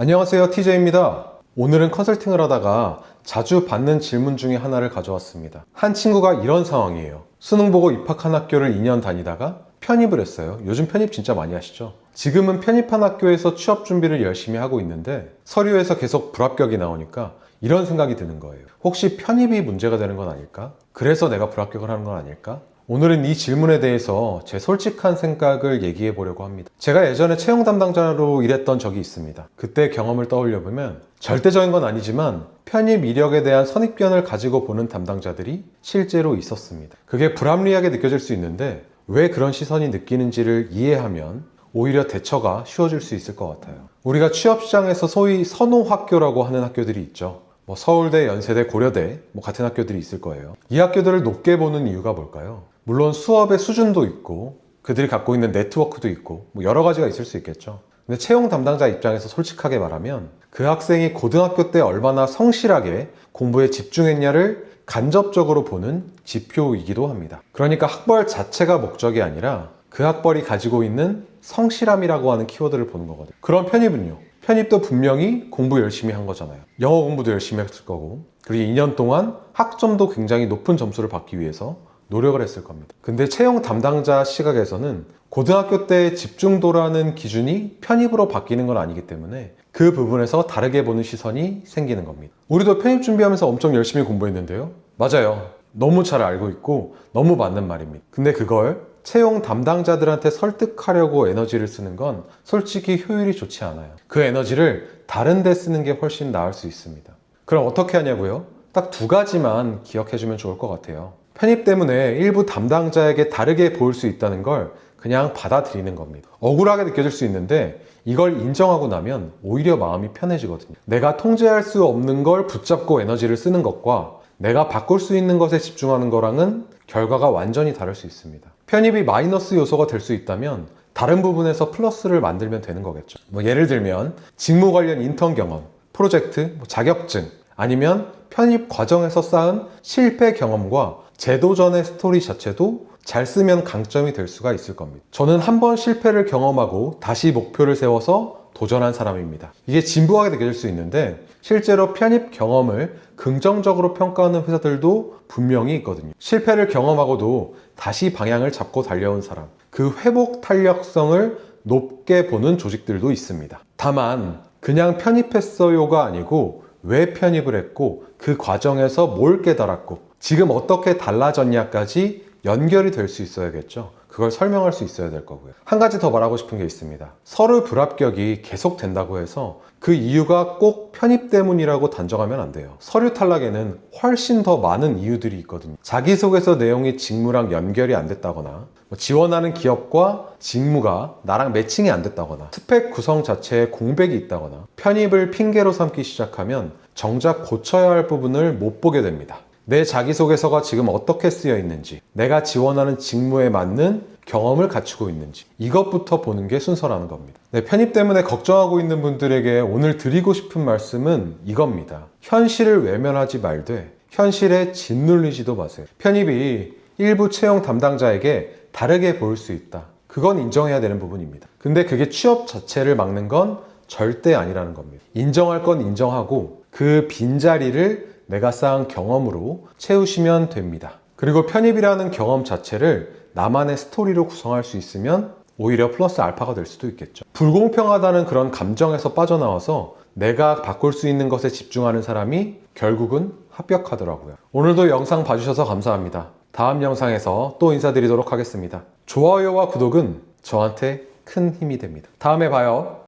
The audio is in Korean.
안녕하세요, TJ입니다. 오늘은 컨설팅을 하다가 자주 받는 질문 중에 하나를 가져왔습니다. 한 친구가 이런 상황이에요. 수능 보고 입학한 학교를 2년 다니다가 편입을 했어요. 요즘 편입 진짜 많이 하시죠? 지금은 편입한 학교에서 취업 준비를 열심히 하고 있는데 서류에서 계속 불합격이 나오니까 이런 생각이 드는 거예요. 혹시 편입이 문제가 되는 건 아닐까? 그래서 내가 불합격을 하는 건 아닐까? 오늘은 이 질문에 대해서 제 솔직한 생각을 얘기해 보려고 합니다. 제가 예전에 채용 담당자로 일했던 적이 있습니다. 그때 경험을 떠올려 보면 절대적인 건 아니지만 편입 이력에 대한 선입견을 가지고 보는 담당자들이 실제로 있었습니다. 그게 불합리하게 느껴질 수 있는데 왜 그런 시선이 느끼는지를 이해하면 오히려 대처가 쉬워질 수 있을 것 같아요. 우리가 취업시장에서 소위 선호학교라고 하는 학교들이 있죠. 서울대, 연세대, 고려대 같은 학교들이 있을 거예요. 이 학교들을 높게 보는 이유가 뭘까요? 물론 수업의 수준도 있고 그들이 갖고 있는 네트워크도 있고 여러 가지가 있을 수 있겠죠. 근데 채용 담당자 입장에서 솔직하게 말하면 그 학생이 고등학교 때 얼마나 성실하게 공부에 집중했냐를 간접적으로 보는 지표이기도 합니다. 그러니까 학벌 자체가 목적이 아니라 그 학벌이 가지고 있는 성실함이라고 하는 키워드를 보는 거거든요. 그럼 편입은요? 편입도 분명히 공부 열심히 한 거잖아요. 영어 공부도 열심히 했을 거고 그리고 2년 동안 학점도 굉장히 높은 점수를 받기 위해서 노력을 했을 겁니다. 근데 채용 담당자 시각에서는 고등학교 때 집중도라는 기준이 편입으로 바뀌는 건 아니기 때문에 그 부분에서 다르게 보는 시선이 생기는 겁니다. 우리도 편입 준비하면서 엄청 열심히 공부했는데요. 맞아요. 너무 잘 알고 있고 너무 맞는 말입니다. 근데 그걸 채용 담당자들한테 설득하려고 에너지를 쓰는 건 솔직히 효율이 좋지 않아요. 그 에너지를 다른 데 쓰는 게 훨씬 나을 수 있습니다. 그럼 어떻게 하냐고요? 딱 두 가지만 기억해주면 좋을 것 같아요. 편입 때문에 일부 담당자에게 다르게 보일 수 있다는 걸 그냥 받아들이는 겁니다. 억울하게 느껴질 수 있는데 이걸 인정하고 나면 오히려 마음이 편해지거든요. 내가 통제할 수 없는 걸 붙잡고 에너지를 쓰는 것과 내가 바꿀 수 있는 것에 집중하는 거랑은 결과가 완전히 다를 수 있습니다. 편입이 마이너스 요소가 될 수 있다면 다른 부분에서 플러스를 만들면 되는 거겠죠. 예를 들면 직무 관련 인턴 경험, 프로젝트, 자격증, 아니면 편입 과정에서 쌓은 실패 경험과 제도전의 스토리 자체도 잘 쓰면 강점이 될 수가 있을 겁니다. 저는 한 번 실패를 경험하고 다시 목표를 세워서 도전한 사람입니다. 이게 진부하게 느껴질 수 있는데 실제로 편입 경험을 긍정적으로 평가하는 회사들도 분명히 있거든요. 실패를 경험하고도 다시 방향을 잡고 달려온 사람, 그 회복 탄력성을 높게 보는 조직들도 있습니다. 다만 그냥 편입했어요가 아니고 왜 편입을 했고 그 과정에서 뭘 깨달았고 지금 어떻게 달라졌냐까지 연결이 될 수 있어야겠죠. 그걸 설명할 수 있어야 될 거고요. 한 가지 더 말하고 싶은 게 있습니다. 서류 불합격이 계속 된다고 해서 그 이유가 꼭 편입 때문이라고 단정하면 안 돼요. 서류 탈락에는 훨씬 더 많은 이유들이 있거든요. 자기소개서 내용이 직무랑 연결이 안 됐다거나 지원하는 기업과 직무가 나랑 매칭이 안 됐다거나 스펙 구성 자체에 공백이 있다거나 편입을 핑계로 삼기 시작하면 정작 고쳐야 할 부분을 못 보게 됩니다. 내 자기소개서가 지금 어떻게 쓰여 있는지, 내가 지원하는 직무에 맞는 경험을 갖추고 있는지 이것부터 보는 게 순서라는 겁니다. 편입 때문에 걱정하고 있는 분들에게 오늘 드리고 싶은 말씀은 이겁니다. 현실을 외면하지 말되 현실에 짓눌리지도 마세요. 편입이 일부 채용 담당자에게 다르게 보일 수 있다. 그건 인정해야 되는 부분입니다. 근데 그게 취업 자체를 막는 건 절대 아니라는 겁니다. 인정할 건 인정하고 그 빈자리를 내가 쌓은 경험으로 채우시면 됩니다. 그리고 편입이라는 경험 자체를 나만의 스토리로 구성할 수 있으면 오히려 플러스 알파가 될 수도 있겠죠. 불공평하다는 그런 감정에서 빠져나와서 내가 바꿀 수 있는 것에 집중하는 사람이 결국은 합격하더라고요. 오늘도 영상 봐주셔서 감사합니다. 다음 영상에서 또 인사드리도록 하겠습니다. 좋아요와 구독은 저한테 큰 힘이 됩니다. 다음에 봐요.